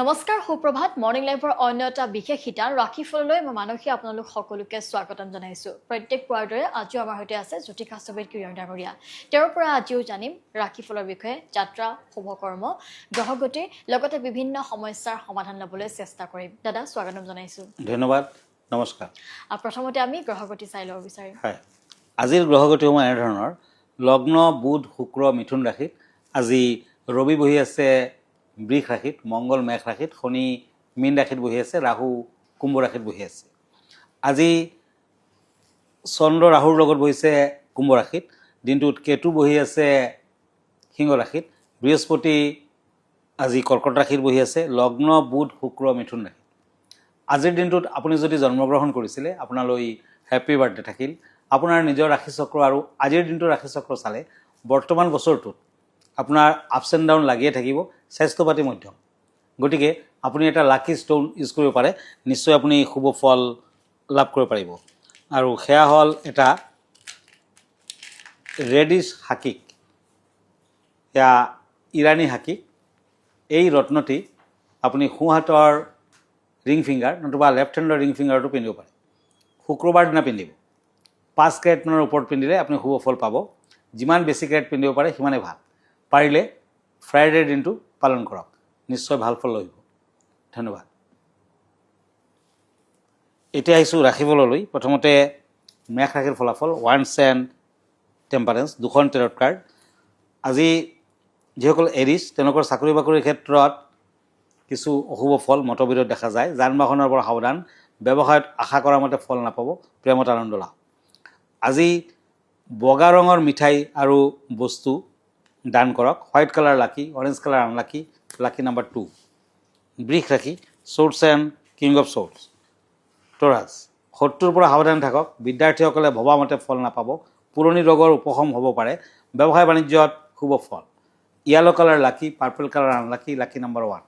নমস্কাৰ সুপ্ৰভাত মৰ্নিং লাইভৰ অন্য এটা বিশেষ শিতান ৰাখিফললৈ মই মানসী আপোনালোক সকলোকে স্বাগতম জনাইছোঁ প্ৰত্যেক পুৱাৰ দৰে আজিও আমাৰ সৈতে আছে জ্যোতিষাস্ত্ৰবিদ কিৰণ ডাঙৰীয়া তেওঁৰ পৰা আজিও জানিম ৰাখিফলৰ বিষয়ে যাত্ৰা শুভকৰ্ম গ্ৰহগতি লগতে বিভিন্ন সমস্যাৰ সমাধান ল'বলৈ চেষ্টা কৰিম দাদা স্বাগতম জনাইছোঁ ধন্যবাদ নমস্কাৰ প্ৰথমতে আমি গ্ৰহগতি চাই ল'ব বিচাৰিম হয় আজিৰ গ্ৰহগতি সময় এনে ধৰণৰ লগ্ন বুধ শুক্ৰ মিথুন ৰাশিত আজি ৰবি বহি আছে বৃষ ৰাশিত মংগল মেঘ ৰাশিত শনি মীন ৰাশিত বহি আছে ৰাহু কুম্ভ ৰাশিত বহি আছে আজি চন্দ্ৰ ৰাহুৰ লগত বহিছে কুম্ভ ৰাশিত দিনটোত কেতু বহি আছে সিংহ ৰাশিত বৃহস্পতি আজি কৰ্কট ৰাশিত বহি আছে লগ্ন বুধ শুক্ৰ মিথুন ৰাশিত আজিৰ দিনটোত আপুনি যদি জন্মগ্ৰহণ কৰিছিলে আপোনালৈ হেপী বাৰ্থডে থাকিল আপোনাৰ নিজৰ ৰাশিচক্ৰ আৰু আজিৰ দিনটোৰ ৰাশিচক্ৰ চালে বৰ্তমান বছৰটোত আপোনাৰ আপছ এণ্ড ডাউন লাগিয়ে থাকিব স্বাস্থ্য পাতি মধ্যম গতিকে আপুনি এটা লাকি ষ্টোন ইউজ কৰিব পাৰে নিশ্চয় আপুনি শুভ ফল লাভ কৰিব পাৰিব আৰু সেয়া হ'ল এটা ৰেডিছ হাকিক এয়া ইৰাণী হাকিক এই ৰত্নটি আপুনি সোঁহাতৰ ৰিং ফিংগাৰ নতুবা লেফ্ট হেণ্ডৰ ৰিং ফিংগাৰটো পিন্ধিব পাৰে শুক্ৰবাৰ দিনা পিন্ধিব 5 কেৰেটমানৰ ওপৰত পিন্ধিলে আপুনি শুভ ফল পাব যিমান বেছি কেৰেট পিন্ধিব পাৰে সিমানেই ভাল পাৰিলে ফ্ৰাইডে দিনটো পালন কৰক নিশ্চয় ভাল ফল লভিব ধন্যবাদ এতিয়া আহিছোঁ ৰাশিফললৈ প্ৰথমতে মেঘ ৰাশিৰ ফলাফল ওৱান্স এণ্ড টেম্পাৰেঞ্চ দুখন টেৰট কাৰ্ড আজি যিসকল এৰিছ তেওঁলোকৰ চাকৰি বাকৰিৰ ক্ষেত্ৰত কিছু অশুভ ফল মতবিৰোধ দেখা যায় যান বাহনৰ পৰা সাৱধান ব্যৱসায়ত আশা কৰা মতে ফল নাপাব প্ৰেমত আনন্দ লাভ আজি বগা ৰঙৰ মিঠাই আৰু বস্তু দান কৰক হোৱাইট কালাৰ লাকি orange colour unlucky lucky number 2 বৃষ ৰাশি ছৰ্ডছ এণ্ড কিং অফ ছৰ্ডছ টৰাছ শত্ৰুৰ পৰা সাৱধান থাকক বিদ্যাৰ্থীসকলে ভবামতে ফল নাপাব পুৰণি ৰোগৰ উপশম হ'ব পাৰে ব্যৱসায় বাণিজ্যত শুভ ফল য়েলো কালাৰ লাকি purple colour unlucky lucky number 1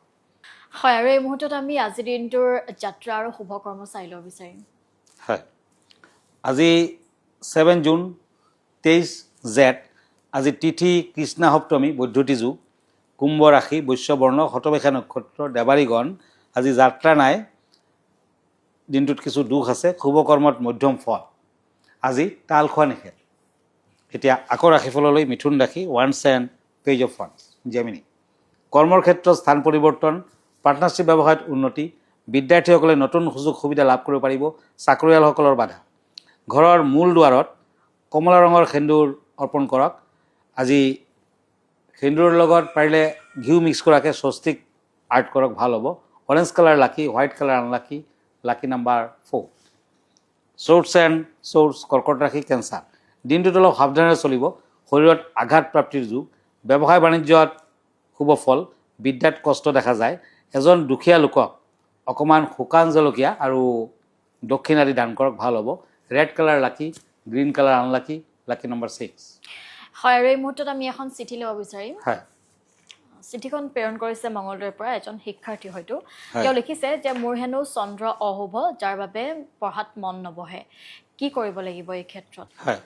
হয় আৰু এই মুহূৰ্তত আমি আজিৰ দিনটোৰ যাত্ৰা আৰু শুভকৰ্ম চাই ল'ব বিচাৰিম হয় আজি 7 জুন 23 জেঠ আজি তিথি কৃষ্ণা সপ্তমী বৈদ্যুতি যুগ কুম্ভ ৰাশি বৈশ্যবৰ্ণ শতবিশা নক্ষত্ৰ দেৱাৰীগণ আজি যাত্ৰা নাই দিনটোত কিছু দুখ আছে শুভকৰ্মত মধ্যম ফল আজি তাল খোৱা নিষেধ এতিয়া আকৌ ৰাশিফললৈ মিথুন ৰাশি once and page of funds Gemini কৰ্মৰ ক্ষেত্ৰত স্থান পৰিৱৰ্তন পাৰ্টনাৰশ্বিপ ব্যৱসায়ত উন্নতি বিদ্যাৰ্থীসকলে নতুন সুযোগ সুবিধা লাভ কৰিব পাৰিব চাকৰিয়ালসকলৰ বাধা ঘৰৰ মূল দুৱাৰত কমলা ৰঙৰ সেন্দুৰ অৰ্পণ কৰক আজি সেন্দুৰৰ লগত পাৰিলে ঘিউ মিক্স কৰাকৈ স্বস্তিক আৰ্ট কৰক ভাল হ'ব orange colour lucky white colour unlucky lucky number 4 swords and swords কৰ্কট ৰাশি কেঞ্চাৰ দিনটোত অলপ সাৱধানেৰে চলিব শৰীৰত আঘাত প্ৰাপ্তিৰ যুগ ব্যৱসায় বাণিজ্যত শুভ ফল বিদ্যাত কষ্ট দেখা যায় এজন দুখীয়া লোকক অকণমান শুকান জলকীয়া আৰু দক্ষিণ আদি দান কৰক ভাল হ'ব ৰেড কালাৰ লাকি green colour unlucky lucky number 6 হয় আৰু এই মুহূৰ্তত আমি এখন চিঠি ল'ব বিচাৰিম হয় চিঠিখন প্ৰেৰণ কৰিছে মঙলদৈৰ পৰা এজন শিক্ষাৰ্থী হয়তো তেওঁ লিখিছে যে মোৰ হেনো চন্দ্ৰ অশুভ যাৰ বাবে পঢ়াত মন নবহে কি কৰিব লাগিব এই ক্ষেত্ৰত হয়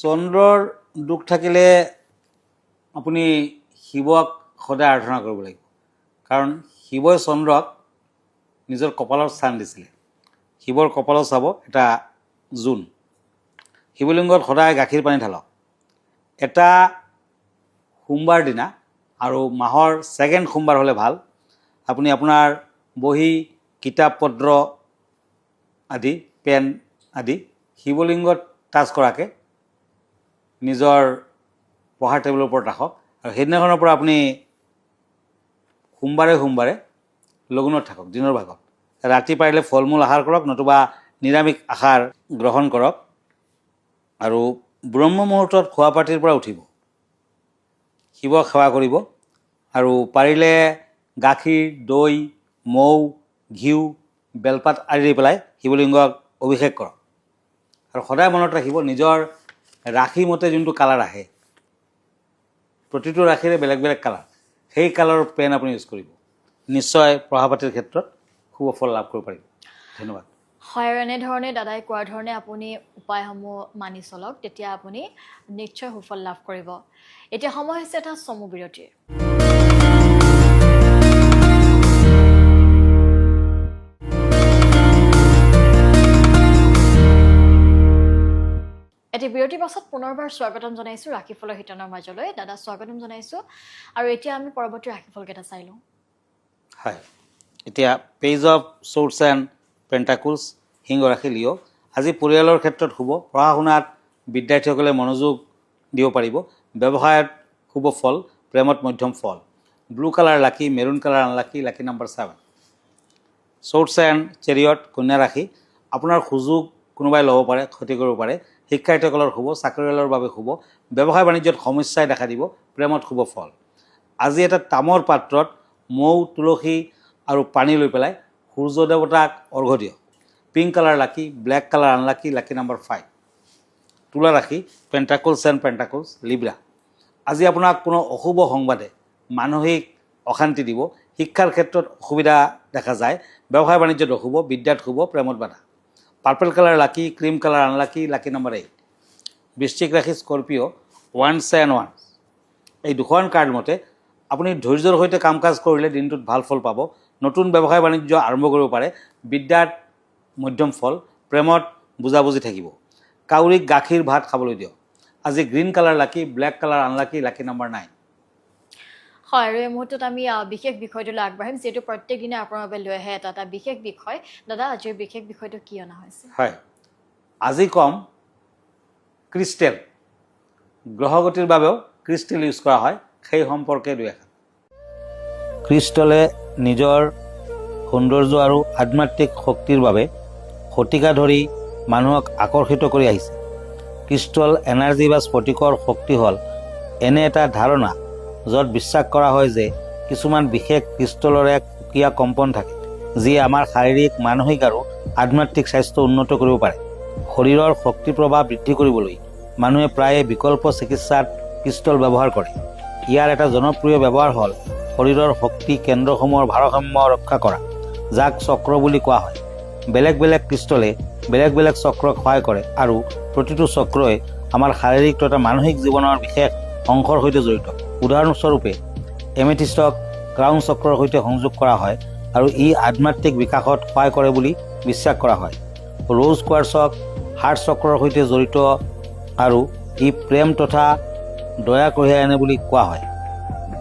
চন্দ্ৰৰ দুখ থাকিলে আপুনি শিৱক সদায় আৰাধনা কৰিব লাগিব কাৰণ শিৱই চন্দ্ৰক নিজৰ কপালৰ স্থান দিছিলে শিৱৰ কপালত চাব এটা জোন শিৱলিংগত সদায় গাখীৰ পানী ঢালক এটা সোমবাৰ দিনা আৰু মাহৰ ছেকেণ্ড সোমবাৰ হ'লে ভাল আপুনি আপোনাৰ বহি কিতাপ পত্ৰ আদি পেন আদি শিৱলিংগত টাচ কৰাকৈ নিজৰ পঢ়াৰ টেবুলৰ ওপৰত ৰাখক আৰু সেইদিনাখনৰ পৰা আপুনি সোমবাৰে লঘোণত থাকক দিনৰ ভাগত ৰাতি পাৰিলে ফল মূল আহাৰ কৰক নতুবা নিৰামিষ আহাৰ গ্ৰহণ কৰক আৰু ব্ৰহ্ম মুহূৰ্তত খোৱা পাতিৰ পৰা উঠিব শিৱক সেৱা কৰিব আৰু পাৰিলে গাখীৰ দৈ মৌ ঘিউ বেলপাত আদি দি পেলাই শিৱলিংগক অভিষেক কৰক আৰু সদায় মনত ৰাখিব নিজৰ ৰাশি মতে যোনটো কালাৰ আহে প্ৰতিটো ৰাশিৰে বেলেগ বেলেগ কালাৰ সেই কালাৰৰ পেন আপুনি ইউজ কৰিব নিশ্চয় পঢ়া পাতিৰ ক্ষেত্ৰত শুভ ফল লাভ কৰিব পাৰিব ধন্যবাদ হয় আৰু এনেধৰণে দাদাই কোৱাৰ ধৰণে আপুনি উপায়সমূহ মানি চলক তেতিয়া আপুনি নিশ্চয় সুফল লাভ কৰিব এতিয়া সময় হৈছে এটা চমু বিৰতিৰ এটি বিৰতিৰ পাছত পুনৰবাৰ স্বাগতম জনাইছোঁ ৰাশিফলৰ শিতানৰ মাজলৈ দাদা স্বাগতম জনাইছোঁ আৰু এতিয়া আমি পৰৱৰ্তী ৰাশিফলকেইটা চাই লওঁ হয় এতিয়া পেজ অফ চোৰ্টছ এণ্ড পেণ্টাকুলছ সিংহ ৰাশি লিঅ' আজি পৰিয়ালৰ ক্ষেত্ৰত শুভ পঢ়া শুনাত বিদ্যাৰ্থীসকলে মনোযোগ দিব পাৰিব ব্যৱসায়ত শুভ ফল প্ৰেমত মধ্যম ফল blue colour lucky maroon colour unlucky lucky number 7 swords and chariot কন্যা ৰাশি আপোনাৰ সুযোগ কোনোবাই ল'ব পাৰে ক্ষতি কৰিব পাৰে শিক্ষাৰ্থীসকলৰ শুভ চাকৰিয়ালৰ বাবে শুভ ব্যৱসায় বাণিজ্যত সমস্যাই দেখা দিব প্ৰেমত শুভ ফল আজি এটা তামৰ পাত্ৰত মৌ তুলসী আৰু পানী লৈ পেলাই সূৰ্য দেৱতাক অৰ্ঘ্য দিয়ক পিংক কালাৰ লাকি black colour unlucky lucky number 5 তুলা ৰাশি পেণ্টাকলছ এণ্ড পেণ্টাকলছ লিব্ৰা আজি আপোনাক কোনো অশুভ সংবাদে মানসিক অশান্তি দিব শিক্ষাৰ ক্ষেত্ৰত অসুবিধা দেখা যায় ব্যৱসায় বাণিজ্যত অশুভ বিদ্যাত শুভ প্ৰেমত বাধা পাৰ্পল কালাৰ লাকি cream colour unlucky lucky number 8 বৃশ্চিক ৰাশি স্কৰ্পিঅ' ওৱান্স এণ্ড ওৱান্স এই দুখন কাৰ্ড মতে আপুনি ধৈৰ্যৰ সৈতে কাম কাজ কৰিলে দিনটোত ভাল ফল পাব নতুন ব্যৱসায় বাণিজ্য আৰম্ভ কৰিব পাৰে বিদ্যাত মধ্যম ফল প্ৰেমত বুজাবুজি থাকিব কাউৰীক গাখীৰ ভাত খাবলৈ দিয়ক আজি গ্ৰীণ কালাৰ লাকি black colour unlucky lucky number 9 হয় আৰু এই মুহূৰ্তত আমি বিশেষ বিষয়টোলৈ আগবাঢ়িম যিহেতু প্ৰত্যেক দিনে আপোনাৰ বাবে লৈ আহে এটা বিশেষ বিষয় দাদা আজিৰ বিশেষ বিষয়টো কি অনা হৈছে হয় আজি কম ক্ৰিষ্টেল গ্ৰহগতিৰ বাবেও ক্ৰিষ্টেল ইউজ কৰা হয় সেই সম্পৰ্কে দুই এষাৰ ক্ৰিষ্টেলে নিজৰ সৌন্দৰ্য আৰু আধ্যাত্মিক শক্তিৰ বাবে শতিকা ধৰি মানুহক আকৰ্ষিত কৰি আহিছে ক্ৰিষ্টেল এনাৰ্জি বা স্ফটিকৰ শক্তি হ'ল এনে এটা ধাৰণা য'ত বিশ্বাস কৰা হয় যে কিছুমান বিশেষ ক্ৰিষ্টেলৰ এক সুকীয়া কম্পন থাকে যি আমাৰ শাৰীৰিক মানসিক আৰু আধ্যাত্মিক স্বাস্থ্য উন্নত কৰিব পাৰে শৰীৰৰ শক্তি প্ৰবাহ বৃদ্ধি কৰিবলৈ মানুহে প্ৰায়ে বিকল্প চিকিৎসাত ক্ৰিষ্টেল ব্যৱহাৰ কৰে ইয়াৰ এটা জনপ্ৰিয় ব্যৱহাৰ হ'ল শৰীৰৰ শক্তি কেন্দ্ৰসমূহৰ ভাৰসাম্য ৰক্ষা কৰা যাক চক্ৰ বুলি কোৱা হয় বেলেগ বেলেগ ক্ৰিষ্টেলে বেলেগ বেলেগ চক্ৰক সহায় কৰে আৰু প্ৰতিটো চক্ৰই আমাৰ শাৰীৰিক তথা মানসিক জীৱনৰ বিশেষ অংশৰ সৈতে জড়িত উদাহৰণস্বৰূপে এমেথিষ্টক ক্ৰাউন চক্ৰৰ সৈতে সংযোগ কৰা হয় আৰু ই আধ্যাত্মিক বিকাশত সহায় কৰে বুলি বিশ্বাস কৰা হয় ৰ'জ কোৱাৰ্টছক হাৰ্ট চক্ৰৰ সৈতে জড়িত আৰু ই প্ৰেম তথা দয়া কঢ়িয়াই আনে বুলি কোৱা হয়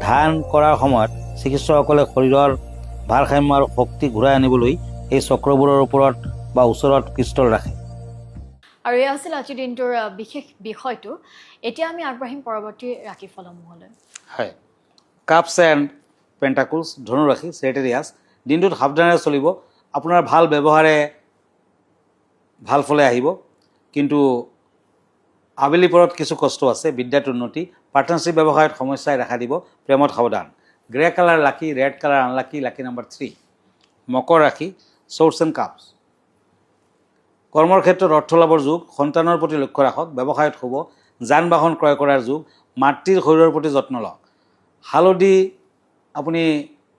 ধ্যান কৰাৰ সময়ত চিকিৎসকসকলে শৰীৰৰ ভাৰসাম্য আৰু শক্তি ঘূৰাই আনিবলৈ এই চক্ৰবোৰৰ ওপৰত বা ওচৰত ক্ৰিষ্টেল ৰাখে আৰু এয়া আছিল আজিৰ দিনটোৰ বিশেষ বিষয়টো এতিয়া আমি আগবাঢ়িম পৰৱৰ্তী ৰাশিফলসমূহলৈ হয় কাপছ এণ্ড পেণ্টাকুলছ ধনু ৰাশি চেৰিটেৰিয়াছ দিনটোত সাৱধানেৰে চলিব আপোনাৰ ভাল ব্যৱহাৰে ভাল ফলে আহিব কিন্তু আবেলি পৰত কিছু কষ্ট আছে বিদ্যাত উন্নতি পাৰ্টনাৰশ্বিপ ব্যৱসায়ত সমস্যাই দেখা দিব প্ৰেমত সাৱধান grey colour lucky red colour unlucky lucky number 3 মকৰ ৰাশি চোৰ্টছ এণ্ড কাপছ কৰ্মৰ ক্ষেত্ৰত অৰ্থ লাভৰ যুগ সন্তানৰ প্ৰতি লক্ষ্য ৰাখক ব্যৱসায়ত শুভ যান বাহন ক্ৰয় কৰাৰ যুগ মাতৃৰ শৰীৰৰ প্ৰতি যত্ন লওক হালধি আপুনি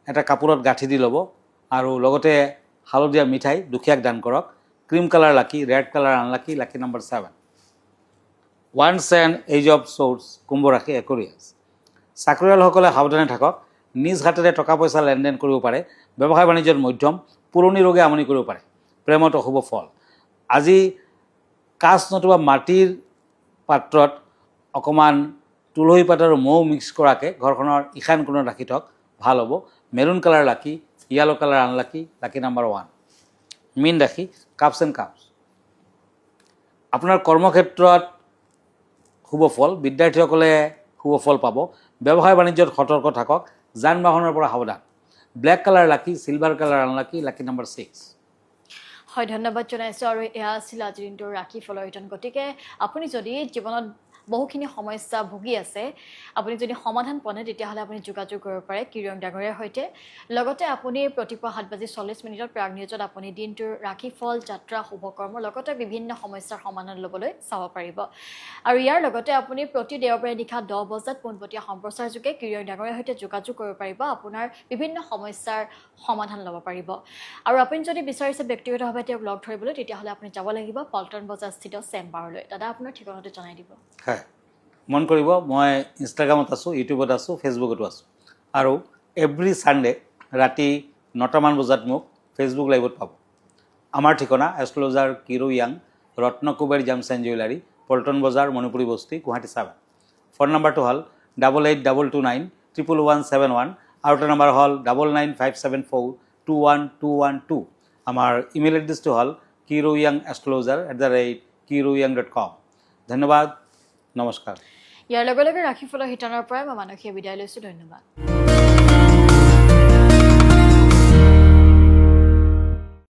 এটা কাপোৰত গাঁঠি দি ল'ব আৰু লগতে হালধীয়া মিঠাই দুখীয়াক দান কৰক cream colour lucky red colour unlucky lucky number 7 ওৱান্স এণ্ড এজ অফ চোৰ্টছ কুম্ভ ৰাশি একুৰিয়াছ চাকৰিয়ালসকলে সাৱধানে থাকক নিজ হাতেৰে টকা পইচা লেনদেন কৰিব পাৰে ব্যৱসায় বাণিজ্যত মধ্যম পুৰণি ৰোগে আমনি কৰিব পাৰে প্ৰেমত অশুভ ফল আজি কাঁচ নতুবা মাটিৰ পাত্ৰত অকণমান তুলসী পাত আৰু মৌ মিক্স কৰাকৈ ঘৰখনৰ ঈশান কোণত ৰাখি থওক ভাল হ'ব মেৰুন কালাৰ লাকি yellow colour unlucky lucky number 1 মীন ৰাশি কাপছ এণ্ড কাপছ আপোনাৰ কৰ্মক্ষেত্ৰত শুভ ফল বিদ্যাৰ্থীসকলে শুভ ফল পাব ব্যৱসায় বাণিজ্যত সতৰ্ক থাকক যান বাহনৰ পৰা সাৱধান ব্লেক কালাৰ লাকি silver colour unlucky lucky number 6 হয় ধন্যবাদ জনাইছোঁ আৰু এয়া আছিল আজিৰ দিনটোৰ ৰাশিফলৰ ৰিটাৰ্ণ গতিকে আপুনি যদি জীৱনত বহুখিনি সমস্যা ভুগি আছে আপুনি যদি সমাধান পোৱা নাই তেতিয়াহ'লে আপুনি যোগাযোগ কৰিব পাৰে কিৰণ ডাঙৰীয়াৰ সৈতে লগতে আপুনি ৰাতিপুৱা 7:40 প্ৰাগ নিউজত আপুনি দিনটোৰ ৰাশিফল যাত্ৰা শুভকৰ্ম লগতে বিভিন্ন সমস্যাৰ সমাধান ল'বলৈ চাব পাৰিব আৰু ইয়াৰ লগতে আপুনি প্ৰতি দেওবাৰে নিশা 10 বজাত পোনপটীয়া সম্প্ৰচাৰ যোগে কিৰণ ডাঙৰীয়াৰ সৈতে যোগাযোগ কৰিব পাৰিব আপোনাৰ বিভিন্ন সমস্যাৰ সমাধান ল'ব পাৰিব আৰু আপুনি যদি বিচাৰিছে ব্যক্তিগতভাৱে সৈতে লগ ধৰিবলৈ তেতিয়াহ'লে আপুনি যাব লাগিব পল্টন বজাৰস্থিত চেম্বাৰলৈ দাদা আপোনাৰ ঠিকনাটো জনাই দিব হয় মন কৰিব মই ইনষ্টাগ্ৰামত আছোঁ ইউটিউবত আছোঁ ফেচবুকতো আছোঁ আৰু এভৰি ছানডে ৰাতি 9টামান বজাত মোক ফেচবুক লাইভত পাব আমাৰ ঠিকনা এষ্ট্ৰলজাৰ কিৰো য়াং Ratnakuber gems and jewellery Paltan Bazaar Manipuri বস্তি গুৱাহাটী 7 ফোন নম্বৰটো হ'ল 8822911171 আৰু এটা নম্বৰ হ'ল 9957421212 আমাৰ ইমেইল এড্ৰেছটো হ'ল kiroyangastrologer@kiroyang.com ধন্যবাদ নমস্কাৰ ইয়াৰ লগে লগে ৰাশিফলৰ শিতানৰ পৰাই মই মানসীয়ে বিদায় লৈছোঁ ধন্যবাদ